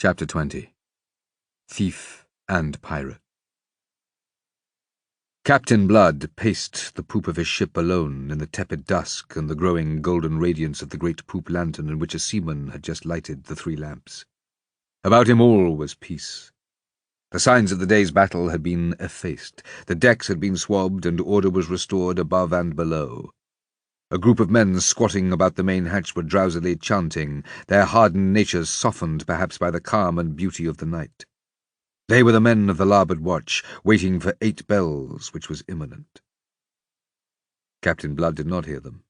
Chapter 20. Thief and Pirate. Captain Blood paced the poop of his ship alone in the tepid dusk and the growing golden radiance of the great poop lantern in which a seaman had just lighted the 3 lamps. About him all was peace. The signs of the day's battle had been effaced, the decks had been swabbed, and order was restored above and below. A group of men squatting about the main hatch were drowsily chanting, their hardened natures softened perhaps by the calm and beauty of the night. They were the men of the larboard watch, waiting for 8 bells, which was imminent. Captain Blood did not hear them.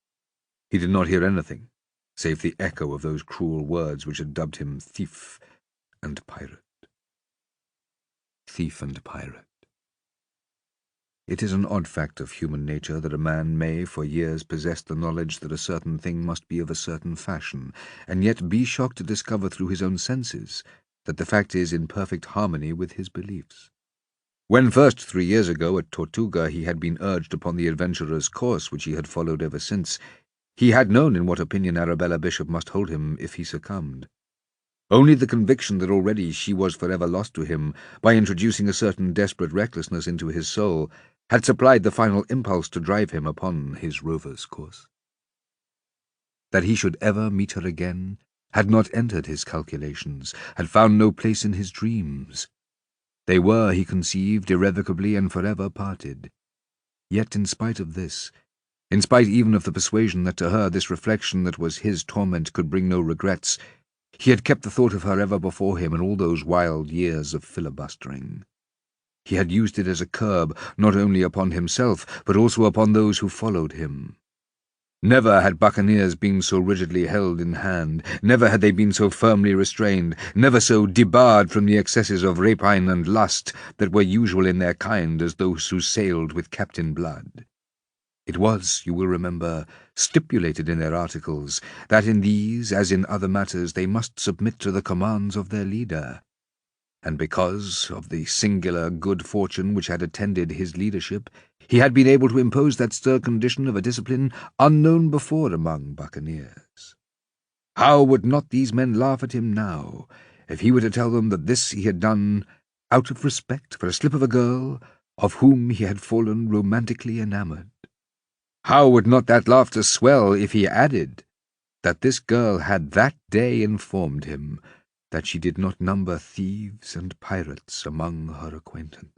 He did not hear anything, save the echo of those cruel words which had dubbed him thief and pirate. Thief and pirate. It is an odd fact of human nature that a man may for years possess the knowledge that a certain thing must be of a certain fashion, and yet be shocked to discover through his own senses that the fact is in perfect harmony with his beliefs. When first 3 years ago at Tortuga he had been urged upon the adventurer's course which he had followed ever since, he had known in what opinion Arabella Bishop must hold him if he succumbed. Only the conviction that already she was forever lost to him, by introducing a certain desperate recklessness into his soul, had supplied the final impulse to drive him upon his rover's course. That he should ever meet her again had not entered his calculations, had found no place in his dreams. They were, he conceived, irrevocably and forever parted. Yet in spite of this, in spite even of the persuasion that to her this reflection that was his torment could bring no regrets, he had kept the thought of her ever before him in all those wild years of filibustering. He had used it as a curb not only upon himself, but also upon those who followed him. Never had buccaneers been so rigidly held in hand, never had they been so firmly restrained, never so debarred from the excesses of rapine and lust that were usual in their kind as those who sailed with Captain Blood. It was, you will remember, stipulated in their articles that in these, as in other matters, they must submit to the commands of their leader. And because of the singular good fortune which had attended his leadership, he had been able to impose that stern condition of a discipline unknown before among buccaneers. How would not these men laugh at him now, if he were to tell them that this he had done out of respect for a slip of a girl of whom he had fallen romantically enamored? How would not that laughter swell if he added that this girl had that day informed him that she did not number thieves and pirates among her acquaintance?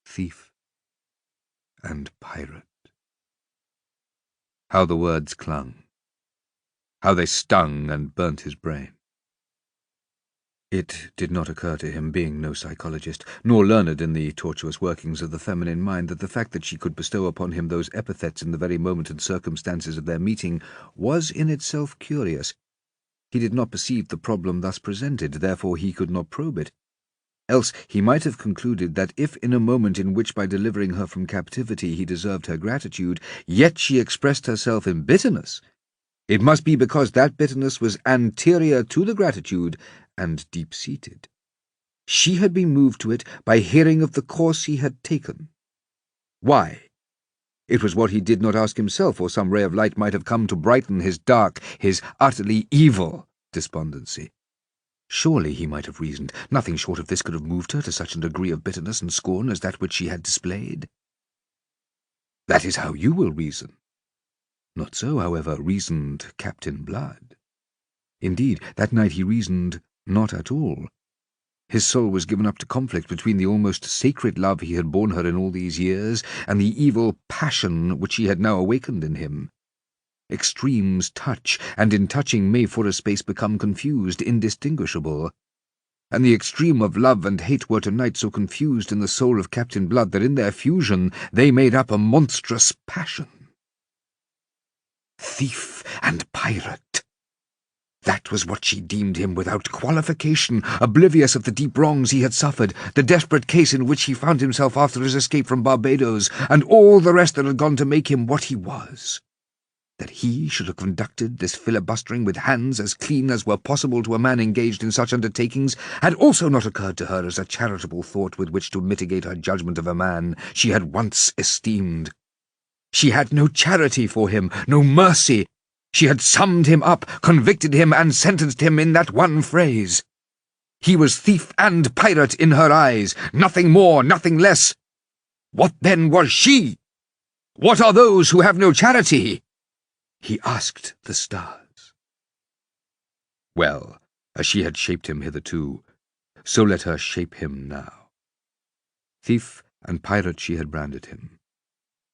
Thief and pirate. How the words clung, how they stung and burnt his brain. It did not occur to him, being no psychologist, nor learned in the tortuous workings of the feminine mind, that the fact that she could bestow upon him those epithets in the very moment and circumstances of their meeting was in itself curious. He did not perceive the problem thus presented, therefore he could not probe it. Else he might have concluded that if in a moment in which by delivering her from captivity he deserved her gratitude, yet she expressed herself in bitterness, it must be because that bitterness was anterior to the gratitude and deep-seated. She had been moved to it by hearing of the course he had taken. Why? It was what he did not ask himself, or some ray of light might have come to brighten his dark, his utterly evil despondency. Surely, he might have reasoned, nothing short of this could have moved her to such a degree of bitterness and scorn as that which she had displayed. That is how you will reason. Not so, however, reasoned Captain Blood. Indeed, that night he reasoned not at all. His soul was given up to conflict between the almost sacred love he had borne her in all these years and the evil passion which she had now awakened in him. Extremes touch, and in touching may for a space become confused, indistinguishable. And the extreme of love and hate were tonight so confused in the soul of Captain Blood that in their fusion they made up a monstrous passion. Thief and pirate. That was what she deemed him without qualification, oblivious of the deep wrongs he had suffered, the desperate case in which he found himself after his escape from Barbados, and all the rest that had gone to make him what he was. That he should have conducted this filibustering with hands as clean as were possible to a man engaged in such undertakings had also not occurred to her as a charitable thought with which to mitigate her judgment of a man she had once esteemed. She had no charity for him, no mercy. She had summed him up, convicted him, and sentenced him in that one phrase. He was thief and pirate in her eyes, nothing more, nothing less. What then was she? What are those who have no charity? He asked the stars. Well, as she had shaped him hitherto, so let her shape him now. Thief and pirate she had branded him.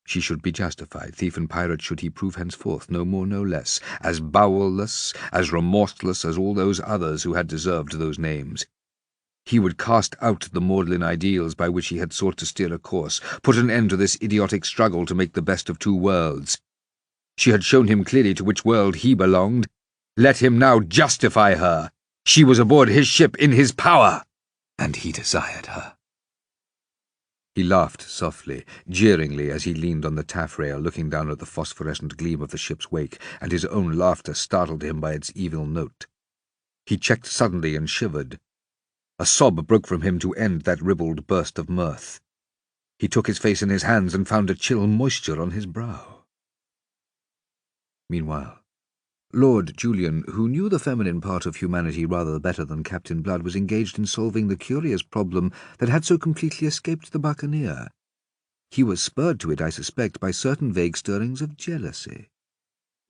She should be justified. Thief and pirate should he prove henceforth, no more, no less, as bowelless, as remorseless as all those others who had deserved those names. He would cast out the maudlin ideals by which he had sought to steer a course, put an end to this idiotic struggle to make the best of two worlds. She had shown him clearly to which world he belonged. Let him now justify her. She was aboard his ship in his power, and he desired her. He laughed softly, jeeringly, as he leaned on the taffrail, looking down at the phosphorescent gleam of the ship's wake, and his own laughter startled him by its evil note. He checked suddenly and shivered. A sob broke from him to end that ribald burst of mirth. He took his face in his hands and found a chill moisture on his brow. Meanwhile, Lord Julian, who knew the feminine part of humanity rather better than Captain Blood, was engaged in solving the curious problem that had so completely escaped the buccaneer. He was spurred to it, I suspect, by certain vague stirrings of jealousy.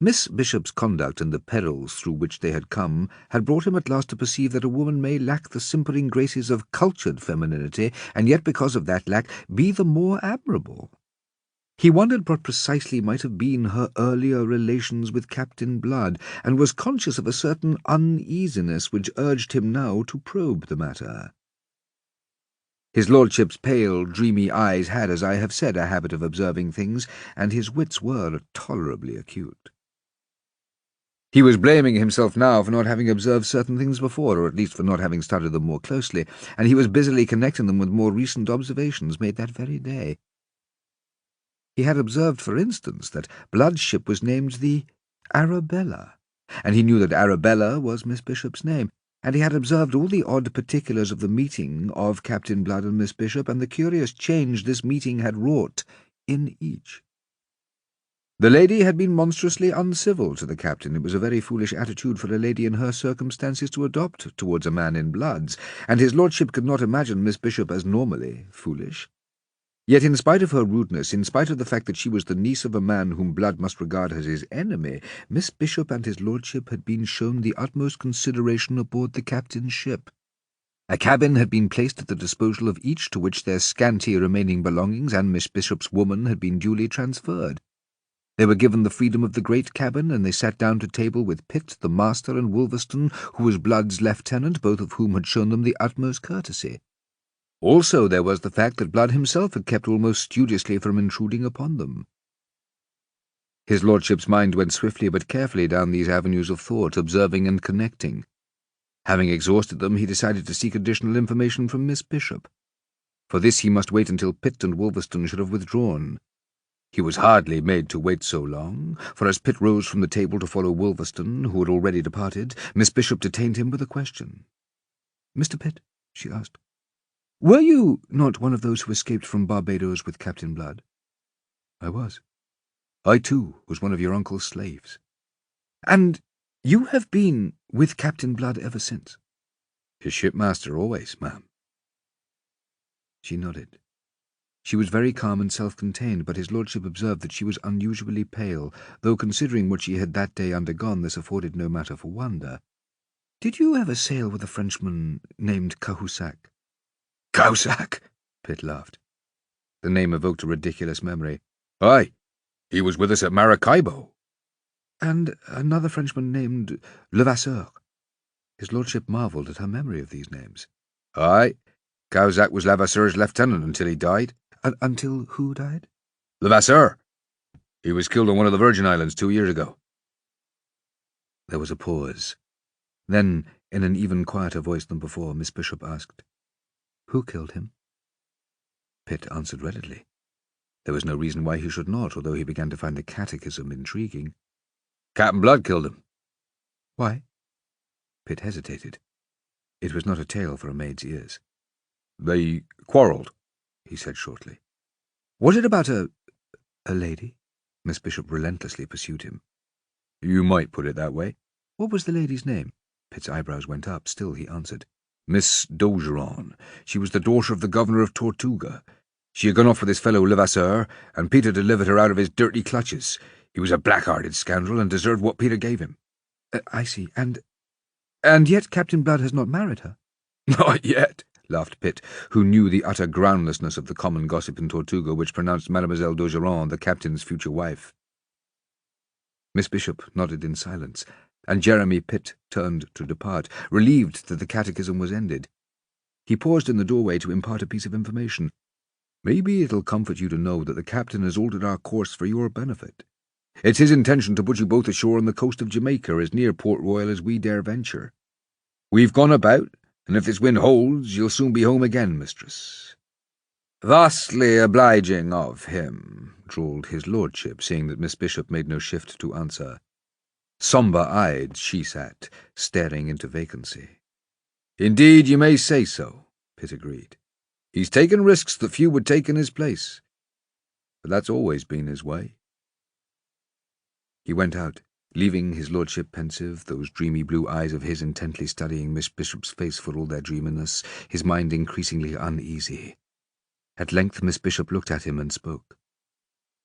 Miss Bishop's conduct and the perils through which they had come had brought him at last to perceive that a woman may lack the simpering graces of cultured femininity, and yet because of that lack be the more admirable. He wondered what precisely might have been her earlier relations with Captain Blood, and was conscious of a certain uneasiness which urged him now to probe the matter. His lordship's pale, dreamy eyes had, as I have said, a habit of observing things, and his wits were tolerably acute. He was blaming himself now for not having observed certain things before, or at least for not having studied them more closely, and he was busily connecting them with more recent observations made that very day. He had observed, for instance, that Blood's ship was named the Arabella, and he knew that Arabella was Miss Bishop's name, and he had observed all the odd particulars of the meeting of Captain Blood and Miss Bishop, and the curious change this meeting had wrought in each. The lady had been monstrously uncivil to the captain. It was a very foolish attitude for a lady in her circumstances to adopt towards a man in Blood's, and his lordship could not imagine Miss Bishop as normally foolish. Yet in spite of her rudeness, in spite of the fact that she was the niece of a man whom Blood must regard as his enemy, Miss Bishop and his lordship had been shown the utmost consideration aboard the captain's ship. A cabin had been placed at the disposal of each, to which their scanty remaining belongings and Miss Bishop's woman had been duly transferred. They were given the freedom of the great cabin, and they sat down to table with Pitt, the master, and Wolverston, who was Blood's lieutenant, both of whom had shown them the utmost courtesy. Also there was the fact that Blood himself had kept almost studiously from intruding upon them. His lordship's mind went swiftly but carefully down these avenues of thought, observing and connecting. Having exhausted them, he decided to seek additional information from Miss Bishop. For this he must wait until Pitt and Wolverston should have withdrawn. He was hardly made to wait so long, for as Pitt rose from the table to follow Wolverston, who had already departed, Miss Bishop detained him with a question. "Mr. Pitt," she asked, "were you not one of those who escaped from Barbados with Captain Blood?" "I was. I, too, was one of your uncle's slaves." "And you have been with Captain Blood ever since?" "His shipmaster always, ma'am." She nodded. She was very calm and self-contained, but his lordship observed that she was unusually pale, though considering what she had that day undergone, this afforded no matter for wonder. "Did you ever sail with a Frenchman named Cahusac?" "Cahusac?" Pitt laughed. The name evoked a ridiculous memory. "Aye, he was with us at Maracaibo." "And another Frenchman named Levasseur?" His lordship marvelled at her memory of these names. "Aye, Cahusac was Levasseur's lieutenant until he died." "Until who died?" "Levasseur. He was killed on one of the Virgin Islands 2 years ago." There was a pause. Then, in an even quieter voice than before, Miss Bishop asked, "Who killed him?" Pitt answered readily. There was no reason why he should not, although he began to find the catechism intriguing. "Captain Blood killed him." "Why?" Pitt hesitated. It was not a tale for a maid's ears. "They quarrelled," he said shortly. "Was it about a lady?" Miss Bishop relentlessly pursued him. You might put it that way. What was the lady's name? Pitt's eyebrows went up. Still he answered. Miss d'Ogeron. She was the daughter of the governor of Tortuga. She had gone off with his fellow Levasseur, and Peter delivered her out of his dirty clutches. He was a black-hearted scoundrel, and deserved what Peter gave him. I see. And yet Captain Blood has not married her. Not yet, laughed Pitt, who knew the utter groundlessness of the common gossip in Tortuga which pronounced Mademoiselle d'Ogeron the captain's future wife. Miss Bishop nodded in silence, and Jeremy Pitt turned to depart, relieved that the catechism was ended. He paused in the doorway to impart a piece of information. Maybe it'll comfort you to know that the captain has altered our course for your benefit. It's his intention to put you both ashore on the coast of Jamaica, as near Port Royal as we dare venture. We've gone about, and if this wind holds, you'll soon be home again, mistress. Vastly obliging of him, drawled his lordship, seeing that Miss Bishop made no shift to answer. Sombre-eyed she sat, staring into vacancy. Indeed, you may say so, Pitt agreed. He's taken risks that few would take in his place. But that's always been his way. He went out, leaving his lordship pensive, those dreamy blue eyes of his intently studying Miss Bishop's face for all their dreaminess, his mind increasingly uneasy. At length Miss Bishop looked at him and spoke.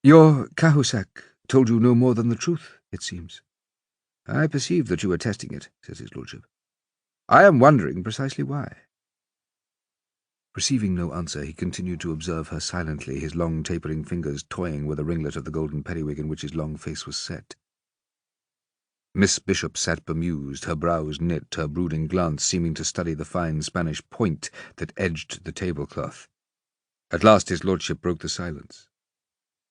Your Cahusac told you no more than the truth, it seems. I perceive that you are testing it, said his lordship. I am wondering precisely why. Receiving no answer, he continued to observe her silently, his long tapering fingers toying with a ringlet of the golden periwig in which his long face was set. Miss Bishop sat bemused, her brows knit, her brooding glance seeming to study the fine Spanish point that edged the tablecloth. At last his lordship broke the silence.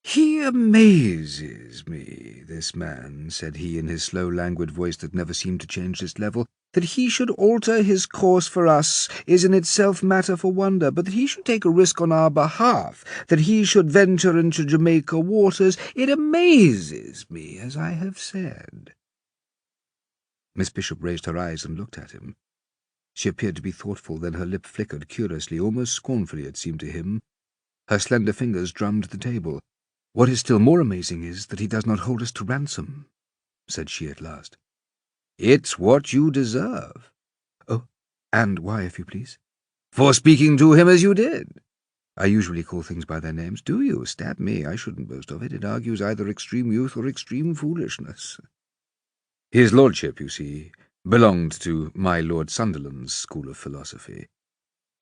"He amazes me, this man," said he in his slow, languid voice that never seemed to change its level. "That he should alter his course for us is in itself matter for wonder, but that he should take a risk on our behalf, that he should venture into Jamaica waters, it amazes me, as I have said." Miss Bishop raised her eyes and looked at him. She appeared to be thoughtful, then her lip flickered curiously, almost scornfully, it seemed to him. Her slender fingers drummed the table. "What is still more amazing is that he does not hold us to ransom," said she at last. "It's what you deserve." "Oh, and why, if you please?" "For speaking to him as you did." "I usually call things by their names." "Do you? Stab me, I shouldn't boast of it. It argues either extreme youth or extreme foolishness." His lordship, you see, belonged to my Lord Sunderland's school of philosophy.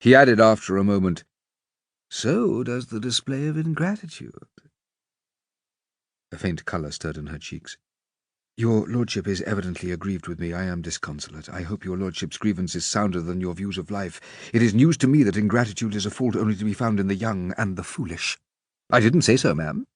He added after a moment, "So does the display of ingratitude." A faint colour stirred in her cheeks. "Your lordship is evidently aggrieved with me. I am disconsolate. I hope your lordship's grievance is sounder than your views of life. It is news to me that ingratitude is a fault only to be found in the young and the foolish." "I didn't say so, ma'am."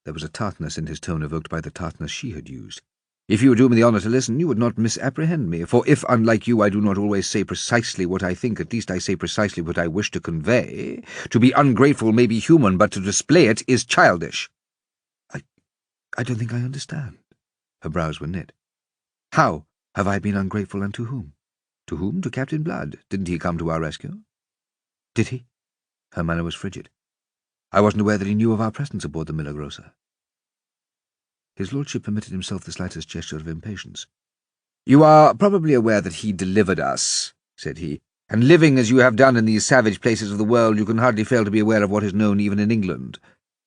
There was a tartness in his tone evoked by the tartness she had used. "If you would do me the honour to listen, you would not misapprehend me, for if, unlike you, I do not always say precisely what I think, at least I say precisely what I wish to convey. To be ungrateful may be human, but to display it is childish." I don't think I understand." Her brows were knit. "How have I been ungrateful, and to whom?" "To whom? To Captain Blood. Didn't he come to our rescue?" "Did he?" Her manner was frigid. "I wasn't aware that he knew of our presence aboard the Milagrosa." His lordship permitted himself the slightest gesture of impatience. "You are probably aware that he delivered us," said he, "and living as you have done in these savage places of the world, you can hardly fail to be aware of what is known even in England.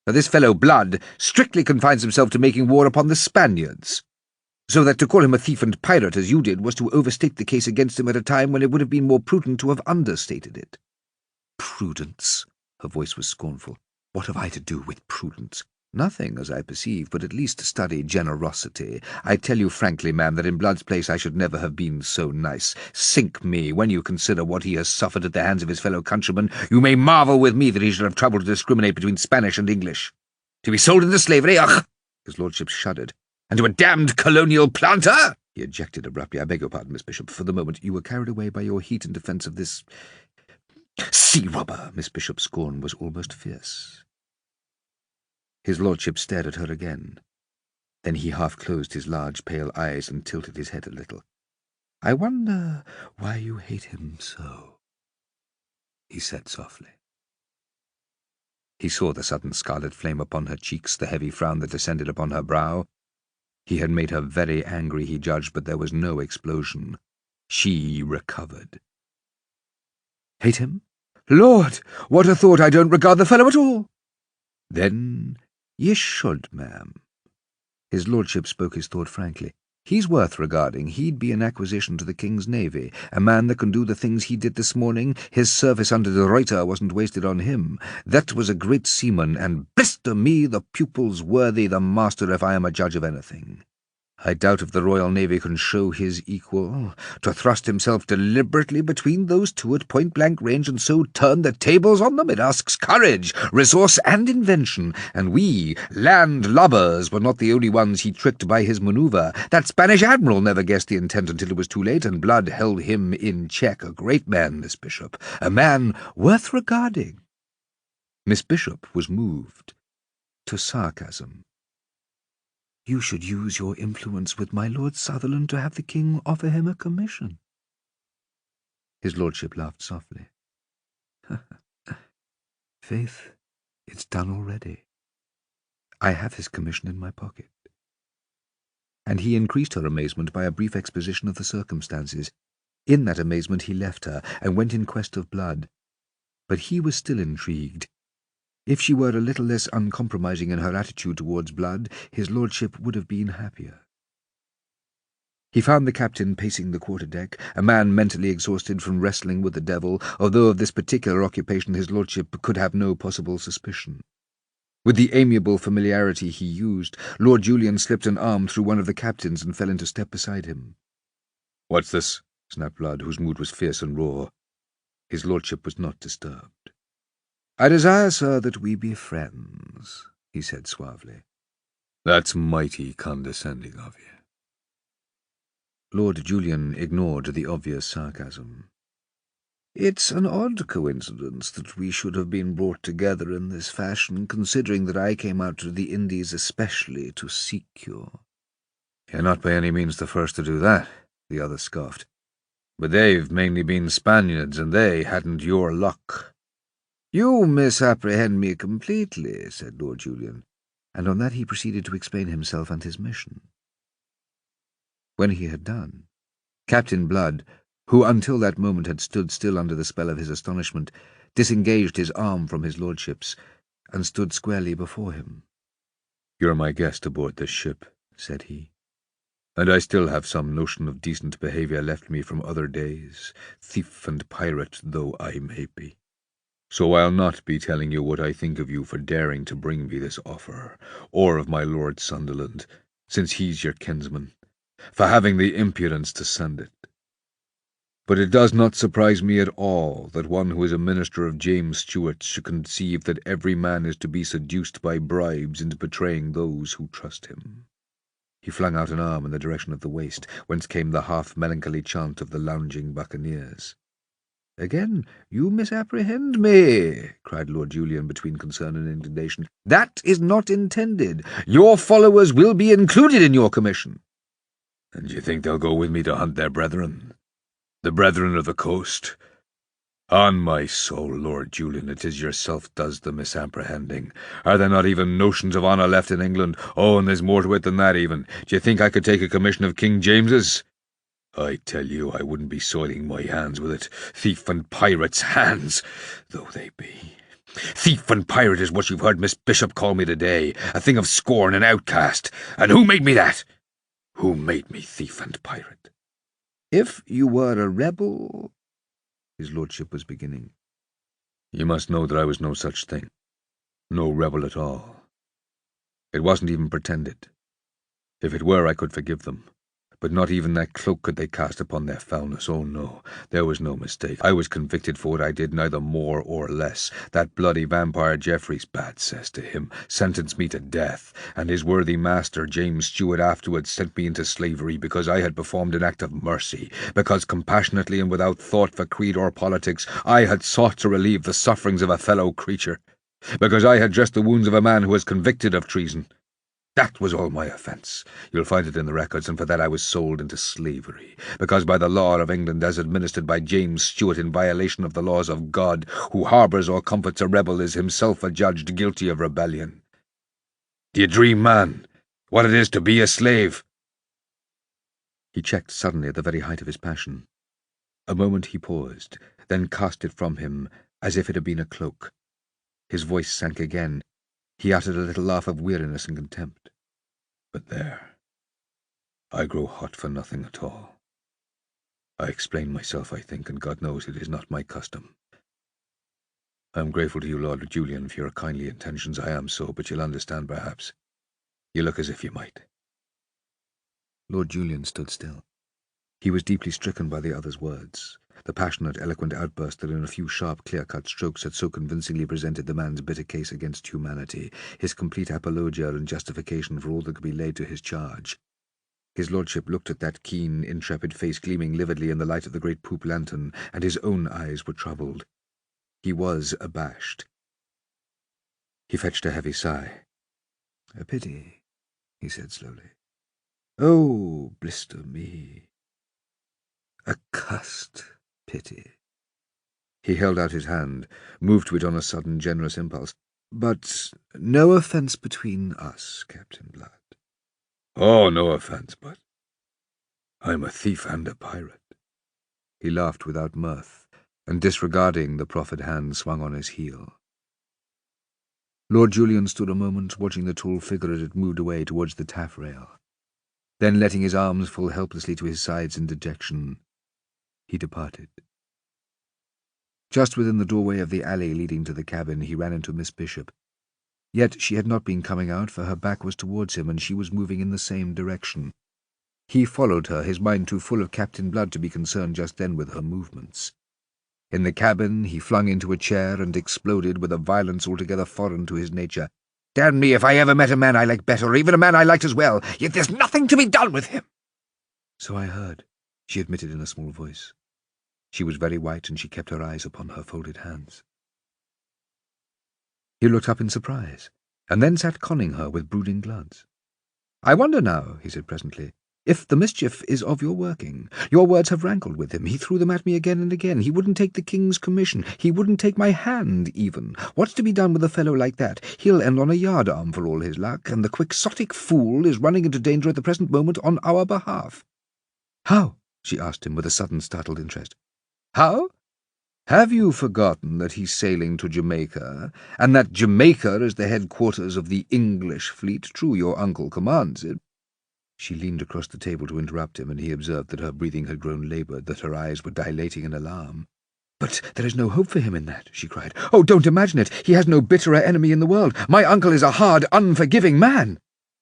Now this fellow Blood strictly confines himself to making war upon the Spaniards, so that to call him a thief and pirate, as you did, was to overstate the case against him at a time when it would have been more prudent to have understated it." "Prudence?" Her voice was scornful. "What have I to do with prudence?" "Nothing, as I perceive, but at least study generosity. I tell you frankly, ma'am, that in Blood's place I should never have been so nice. Sink me, when you consider what he has suffered at the hands of his fellow countrymen, you may marvel with me that he should have troubled to discriminate between Spanish and English. To be sold into slavery, ugh!" His lordship shuddered. "And to a damned colonial planter!" he ejected abruptly. "I beg your pardon, Miss Bishop. For the moment you were carried away by your heat in defence of this sea-robber." Miss Bishop's scorn was almost fierce. His lordship stared at her again. Then he half closed his large pale eyes and tilted his head a little. "I wonder why you hate him so," he said softly. He saw the sudden scarlet flame upon her cheeks, the heavy frown that descended upon her brow. He had made her very angry, he judged, but there was no explosion. She recovered. "Hate him? Lord, what a thought! I don't regard the fellow at all." "Then ye should, ma'am." His lordship spoke his thought frankly. "He's worth regarding. He'd be an acquisition to the King's Navy. A man that can do the things he did this morning. His service under the Reuter wasn't wasted on him. That was a great seaman, and blister me, the pupil's worthy the master if I am a judge of anything. I doubt if the Royal Navy can show his equal. To thrust himself deliberately between those two at point-blank range and so turn the tables on them, it asks courage, resource, and invention. And we, land-lubbers, were not the only ones he tricked by his manoeuvre. That Spanish admiral never guessed the intent until it was too late, and blood held him in check. A great man, Miss Bishop. A man worth regarding." Miss Bishop was moved to sarcasm. "You should use your influence with my Lord Sutherland to have the King offer him a commission." His lordship laughed softly. "Faith, it's done already. I have his commission in my pocket." And he increased her amazement by a brief exposition of the circumstances. In that amazement he left her, and went in quest of blood. But he was still intrigued. If she were a little less uncompromising in her attitude towards blood, his lordship would have been happier. He found the captain pacing the quarter-deck, a man mentally exhausted from wrestling with the devil, although of this particular occupation his lordship could have no possible suspicion. With the amiable familiarity he used, Lord Julian slipped an arm through one of the captain's and fell into step beside him. "What's this?" snapped Blood, whose mood was fierce and raw. His lordship was not disturbed. "I desire, sir, that we be friends," he said suavely. "That's mighty condescending of you." Lord Julian ignored the obvious sarcasm. "It's an odd coincidence that we should have been brought together in this fashion, considering that I came out to the Indies especially to seek you." "You're not by any means the first to do that," the other scoffed. "But they've mainly been Spaniards, and they hadn't your luck." "You misapprehend me completely," said Lord Julian, and on that he proceeded to explain himself and his mission. When he had done, Captain Blood, who until that moment had stood still under the spell of his astonishment, disengaged his arm from his lordship's, and stood squarely before him. "You're my guest aboard this ship," said he, "and I still have some notion of decent behaviour left me from other days, thief and pirate though I may be. So I'll not be telling you what I think of you for daring to bring me this offer, or of my Lord Sunderland, since he's your kinsman, for having the impudence to send it. But it does not surprise me at all that one who is a minister of James Stuart's should conceive that every man is to be seduced by bribes into betraying those who trust him." He flung out an arm in the direction of the waist, whence came the half-melancholy chant of the lounging buccaneers. "Again you misapprehend me," cried Lord Julian between concern and indignation. "That is not intended. Your followers will be included in your commission." "And you think they'll go with me to hunt their brethren? The brethren of the coast? On my soul, Lord Julian, it is yourself does the misapprehending. Are there not even notions of honour left in England? Oh, and there's more to it than that even. Do you think I could take a commission of King James's? I tell you, I wouldn't be soiling my hands with it. Thief and pirate's hands, though they be. Thief and pirate is what you've heard Miss Bishop call me today, a thing of scorn and outcast. And who made me that? Who made me thief and pirate?" "If you were a rebel—" his lordship was beginning. "You must know that I was no such thing. No rebel at all. It wasn't even pretended. If it were, I could forgive them. But not even that cloak could they cast upon their foulness. Oh, no, there was no mistake. I was convicted for what I did, neither more or less. That bloody vampire Jeffreys, bad cess to him, sentenced me to death, and his worthy master, James Stuart, afterwards sent me into slavery because I had performed an act of mercy, because compassionately and without thought for creed or politics I had sought to relieve the sufferings of a fellow creature, because I had dressed the wounds of a man who was convicted of treason. That was all my offence. You'll find it in the records, and for that I was sold into slavery, because by the law of England as administered by James Stuart in violation of the laws of God, who harbours or comforts a rebel is himself adjudged guilty of rebellion. D'ye dream, man? What it is to be a slave." He checked suddenly at the very height of his passion. A moment he paused, then cast it from him as if it had been a cloak. His voice sank again. He uttered a little laugh of weariness and contempt. "But there, I grow hot for nothing at all. I explain myself, I think, and God knows it is not my custom. I am grateful to you, Lord Julian, for your kindly intentions. I am so, but you'll understand, perhaps. You look as if you might." Lord Julian stood still. He was deeply stricken by the other's words, the passionate, eloquent outburst that in a few sharp, clear-cut strokes had so convincingly presented the man's bitter case against humanity, his complete apologia and justification for all that could be laid to his charge. His lordship looked at that keen, intrepid face gleaming lividly in the light of the great poop lantern, and his own eyes were troubled. He was abashed. He fetched a heavy sigh. "A pity," he said slowly. "Oh, blister me! A cursed pity." He held out his hand, moved to it on a sudden generous impulse. "But no offence between us, Captain Blood." "Oh, no offence, but I'm a thief and a pirate." He laughed without mirth, and disregarding the proffered hand, swung on his heel. Lord Julian stood a moment, watching the tall figure as it moved away towards the taffrail. Then, letting his arms fall helplessly to his sides in dejection, he departed. Just within the doorway of the alley leading to the cabin, he ran into Miss Bishop. Yet she had not been coming out, for her back was towards him, and she was moving in the same direction. He followed her, his mind too full of Captain Blood to be concerned just then with her movements. In the cabin, he flung into a chair and exploded with a violence altogether foreign to his nature. "Damn me if I ever met a man I liked better, or even a man I liked as well, yet there's nothing to be done with him." "So I heard," she admitted in a small voice. She was very white, and she kept her eyes upon her folded hands. He looked up in surprise, and then sat conning her with brooding glance. "I wonder now," he said presently, "if the mischief is of your working. Your words have rankled with him. He threw them at me again and again. He wouldn't take the king's commission. He wouldn't take my hand, even. What's to be done with a fellow like that? He'll end on a yardarm for all his luck, and the quixotic fool is running into danger at the present moment on our behalf." "How?" she asked him with a sudden startled interest. "How? Have you forgotten that he's sailing to Jamaica, and that Jamaica is the headquarters of the English fleet? True, your uncle commands it." She leaned across the table to interrupt him, and he observed that her breathing had grown laboured, that her eyes were dilating in alarm. "But there is no hope for him in that," she cried. "Oh, don't imagine it! He has no bitterer enemy in the world. My uncle is a hard, unforgiving man.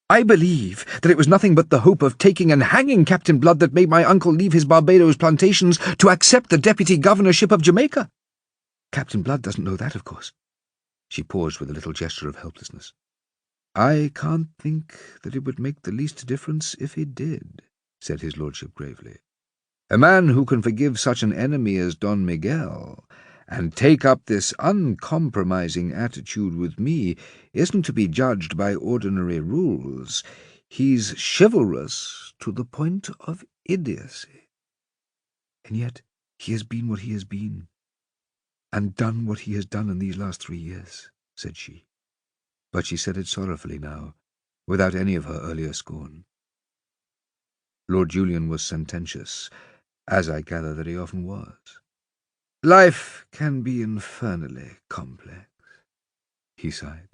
I believe that it was nothing but the hope of taking and hanging Captain Blood that made my uncle leave his Barbados plantations to accept the deputy governorship of Jamaica. Captain Blood doesn't know that, of course." She paused with a little gesture of helplessness. "I can't think that it would make the least difference if he did," said his lordship gravely. "A man who can forgive such an enemy as Don Miguel and take up this uncompromising attitude with me isn't to be judged by ordinary rules. He's chivalrous to the point of idiocy. And yet he has been what he has been, and done what he has done in these last 3 years," said she. But she said it sorrowfully now, without any of her earlier scorn. Lord Julian was sententious, as I gather that he often was. "Life can be infernally complex," he sighed.